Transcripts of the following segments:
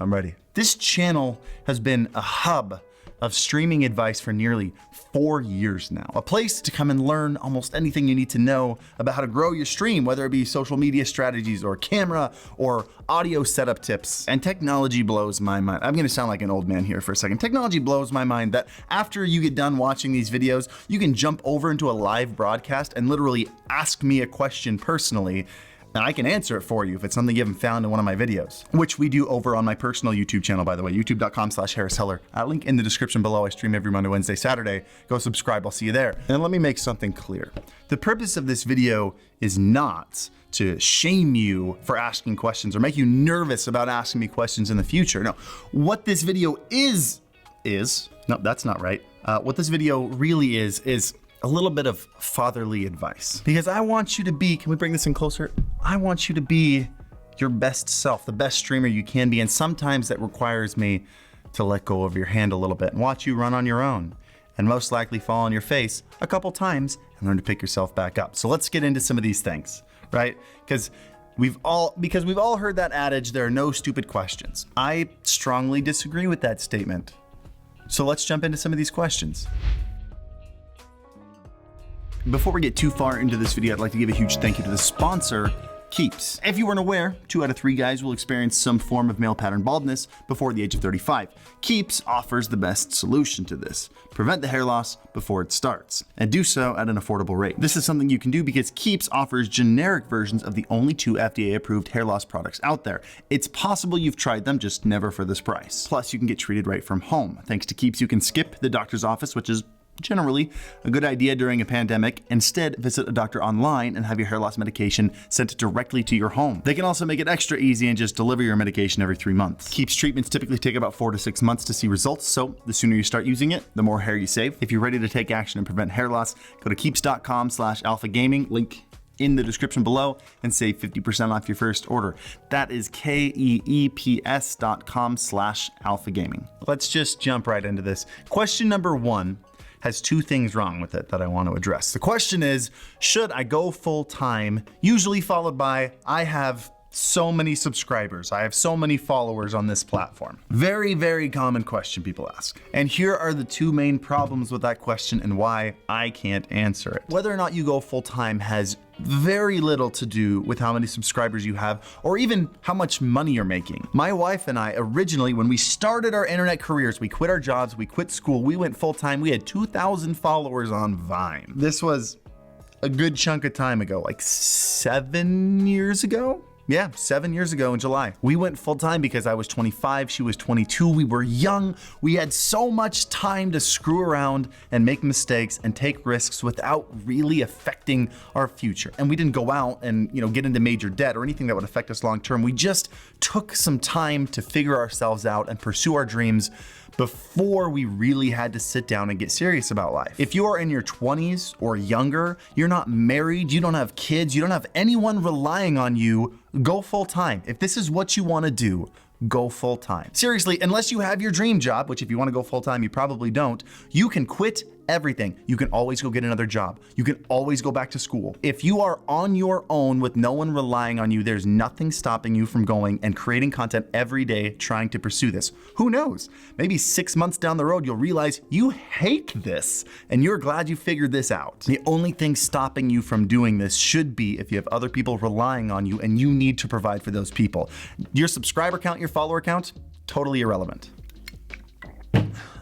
I'm ready. This channel has been a hub of streaming advice for nearly 4 years now. A place to come and learn almost anything you need to know about how to grow your stream, whether it be social media strategies or camera or audio setup tips. And technology blows my mind. I'm gonna sound like an old man here for a second. Technology blows my mind that after you get done watching these videos, you can jump over into a live broadcast and literally ask me a question personally, and I can answer it for you if it's something you haven't found in one of my videos, which we do over on my personal YouTube channel, by the way, youtube.com/HarrisHeller. Link in the description below. I stream every Monday, Wednesday, Saturday. Go subscribe, I'll see you there. And let me make something clear. The purpose of this video is not to shame you for asking questions or make you nervous about asking me questions in the future. No, what this video no, that's not right. What this video really is a little bit of fatherly advice, because I want you to be, can we bring this in closer? I want you to be your best self, the best streamer you can be. And sometimes that requires me to let go of your hand a little bit and watch you run on your own and most likely fall on your face a couple times and learn to pick yourself back up. So let's get into some of these things, right? Because we've all heard that adage, there are no stupid questions. I strongly disagree with that statement. So let's jump into some of these questions. Before we get too far into this video, I'd like to give a huge thank you to the sponsor, Keeps. If you weren't aware, 2 out of 3 guys will experience some form of male pattern baldness before the age of 35. Keeps offers the best solution to this. Prevent the hair loss before it starts, and do so at an affordable rate. This is something you can do because Keeps offers generic versions of the only 2 FDA-approved hair loss products out there. It's possible you've tried them, just never for this price. Plus, you can get treated right from home. Thanks to Keeps, you can skip the doctor's office, which is generally a good idea during a pandemic. Instead, visit a doctor online and have your hair loss medication sent directly to your home. They can also make it extra easy and just deliver your medication every 3 months. Keeps treatments typically take about 4 to 6 months to see results, so the sooner you start using it, the more hair you save. If you're ready to take action and prevent hair loss, go to keeps.com/alphagaming, link in the description below, and save 50% off your first order. That is keeps.com/alphagaming. Let's just jump right into this. Question number 1 has 2 things wrong with it that I want to address. The question is, should I go full time? Usually followed by, I have so many subscribers, I have so many followers on this platform. Very, very common question people ask. And here are the 2 main problems with that question and why I can't answer it. Whether or not you go full time has very little to do with how many subscribers you have or even how much money you're making. My wife and I originally, when we started our internet careers, we quit our jobs, we quit school, we went full time, we had 2,000 followers on Vine. This was a good chunk of time ago, like 7 years ago? Yeah, 7 years ago in July. We went full time because I was 25, she was 22. We were young. We had so much time to screw around and make mistakes and take risks without really affecting our future. And we didn't go out and, get into major debt or anything that would affect us long term. We just took some time to figure ourselves out and pursue our dreams before we really had to sit down and get serious about life. If you are in your 20s or younger, you're not married, you don't have kids, you don't have anyone relying on you, go full time. If this is what you want to do, go full time. Seriously, unless you have your dream job, which if you want to go full time, you probably don't, you can quit everything. You can always go get another job. You can always go back to school. If you are on your own with no one relying on you, there's nothing stopping you from going and creating content every day trying to pursue this. Who knows? Maybe 6 months down the road, you'll realize you hate this and you're glad you figured this out. The only thing stopping you from doing this should be if you have other people relying on you and you need to provide for those people. Your subscriber count, your follower count, totally irrelevant.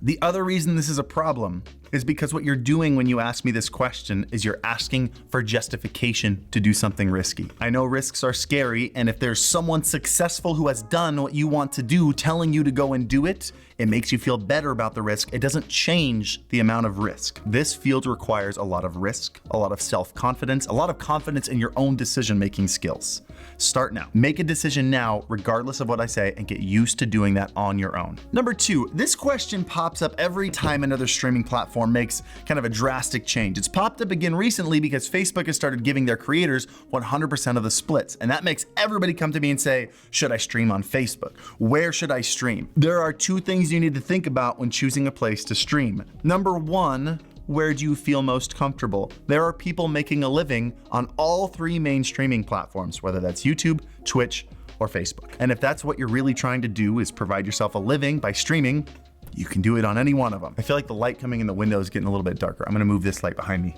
The other reason this is a problem is because what you're doing when you ask me this question is you're asking for justification to do something risky. I know risks are scary, and if there's someone successful who has done what you want to do telling you to go and do it, it makes you feel better about the risk. It doesn't change the amount of risk. This field requires a lot of risk, a lot of self-confidence, a lot of confidence in your own decision-making skills. Start now. Make a decision now, regardless of what I say, and get used to doing that on your own. Number 2, this question pops up every time another streaming platform makes kind of a drastic change. It's popped up again recently because Facebook has started giving their creators 100% of the splits. And that makes everybody come to me and say, should I stream on Facebook? Where should I stream? There are 2 things you need to think about when choosing a place to stream. Number 1, where do you feel most comfortable? There are people making a living on all 3 main streaming platforms, whether that's YouTube, Twitch, or Facebook. And if that's what you're really trying to do, is provide yourself a living by streaming, you can do it on any one of them. I feel like the light coming in the window is getting a little bit darker. I'm gonna move this light behind me.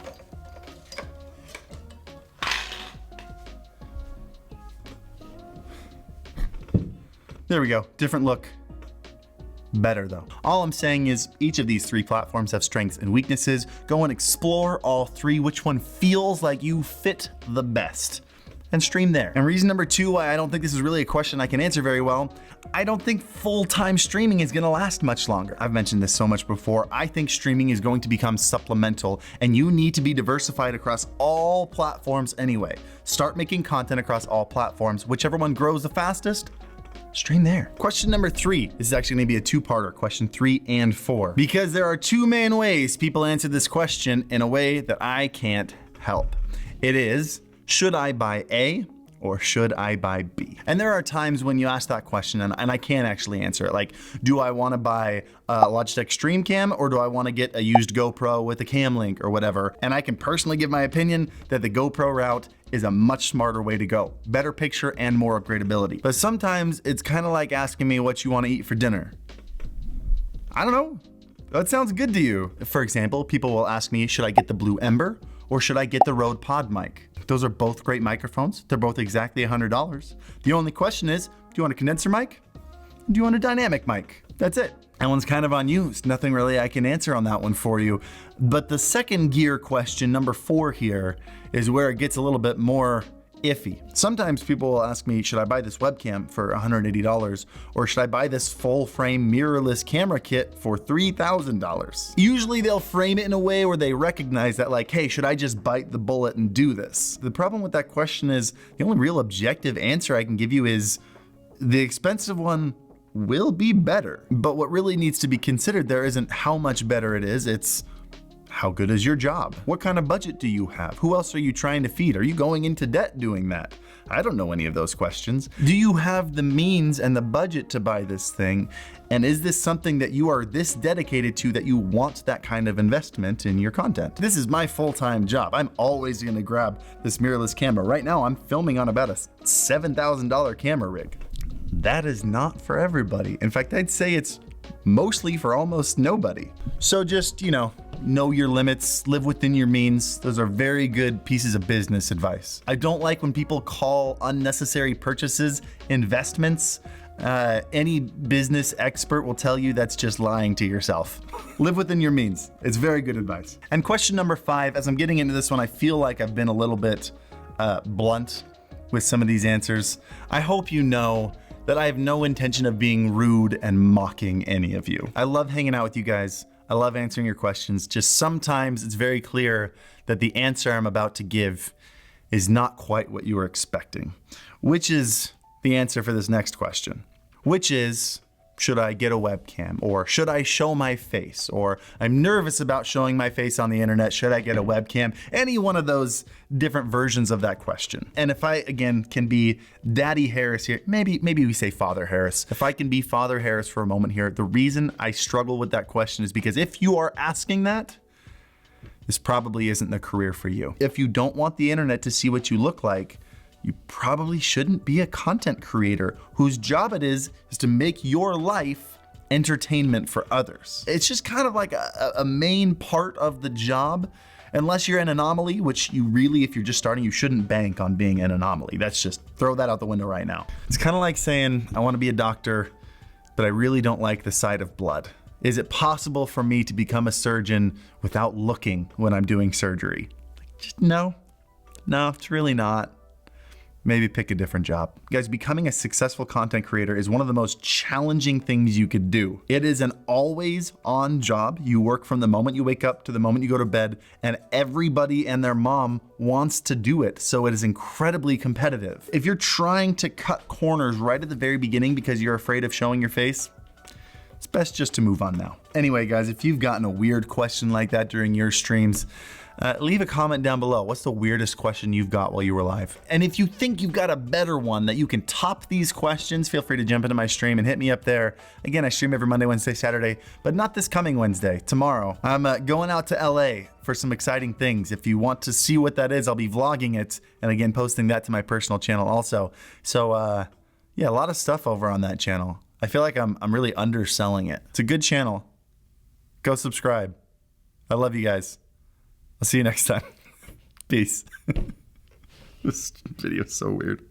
There we go, different look. Better though. All I'm saying is each of these 3 platforms have strengths and weaknesses. Go and explore all 3, which one feels like you fit the best, and stream there. And reason number 2 why I don't think this is really a question I can answer very well, I don't think full-time streaming is gonna last much longer. I've mentioned this so much before. I think streaming is going to become supplemental, and you need to be diversified across all platforms anyway. Start making content across all platforms. Whichever one grows the fastest, stream there. Question number 3. This is actually gonna be a 2-parter, question 3 and 4. Because there are 2 main ways people answer this question in a way that I can't help. It is, should I buy A or should I buy B? And there are times when you ask that question and I can't actually answer it. Like, do I wanna buy a Logitech Stream Cam or do I wanna get a used GoPro with a cam link or whatever? And I can personally give my opinion that the GoPro route is a much smarter way to go. Better picture and more upgradability. But sometimes it's kind of like asking me what you want to eat for dinner. I don't know. That sounds good to you. For example, people will ask me, should I get the Blue Ember or should I get the Rode Pod mic? Those are both great microphones. They're both exactly $100. The only question is, do you want a condenser mic? Do you want a dynamic mic? That's it. That one's kind of on you. There's nothing really I can answer on that one for you. But the second gear question, number 4 here, is where it gets a little bit more iffy. Sometimes people will ask me, should I buy this webcam for $180 or should I buy this full frame mirrorless camera kit for $3,000? Usually they'll frame it in a way where they recognize that, like, hey, should I just bite the bullet and do this? The problem with that question is the only real objective answer I can give you is the expensive one will be better. But what really needs to be considered there isn't how much better it is, it's how good is your job? What kind of budget do you have? Who else are you trying to feed? Are you going into debt doing that? I don't know any of those questions. Do you have the means and the budget to buy this thing? And is this something that you are this dedicated to that you want that kind of investment in your content? This is my full-time job. I'm always gonna grab this mirrorless camera. Right now I'm filming on about a $7,000 camera rig. That is not for everybody. In fact, I'd say it's mostly for almost nobody. So just, know your limits, live within your means. Those are very good pieces of business advice. I don't like when people call unnecessary purchases investments. Any business expert will tell you that's just lying to yourself. Live within your means. It's very good advice. And question number 5, as I'm getting into this one, I feel like I've been a little bit blunt with some of these answers. I hope you know that I have no intention of being rude and mocking any of you. I love hanging out with you guys. I love answering your questions. Just sometimes it's very clear that the answer I'm about to give is not quite what you were expecting, which is the answer for this next question, which is, should I get a webcam? Or should I show my face? Or I'm nervous about showing my face on the internet. Should I get a webcam? Any one of those different versions of that question. And if I, again, can be Daddy Harris here, maybe we say Father Harris. If I can be Father Harris for a moment here, the reason I struggle with that question is because if you are asking that, this probably isn't the career for you. If you don't want the internet to see what you look like, you probably shouldn't be a content creator whose job it is to make your life entertainment for others. It's just kind of like a main part of the job, unless you're an anomaly, which you really, if you're just starting, you shouldn't bank on being an anomaly. That's just, throw that out the window right now. It's kind of like saying, I want to be a doctor, but I really don't like the sight of blood. Is it possible for me to become a surgeon without looking when I'm doing surgery? Just no, it's really not. Maybe pick a different job. Guys, becoming a successful content creator is one of the most challenging things you could do. It is an always on job. You work from the moment you wake up to the moment you go to bed, and everybody and their mom wants to do it. So it is incredibly competitive. If you're trying to cut corners right at the very beginning because you're afraid of showing your face, it's best just to move on now. Anyway, guys, if you've gotten a weird question like that during your streams, leave a comment down below. What's the weirdest question you've got while you were live? And if you think you've got a better one that you can top these questions, feel free to jump into my stream and hit me up there. Again, I stream every Monday, Wednesday, Saturday, but not this coming Wednesday, tomorrow. I'm going out to LA for some exciting things. If you want to see what that is, I'll be vlogging it. And again, posting that to my personal channel also. So Yeah, a lot of stuff over on that channel. I feel like I'm really underselling it. It's a good channel. Go subscribe. I love you guys. I'll see you next time. Peace. This video is so weird.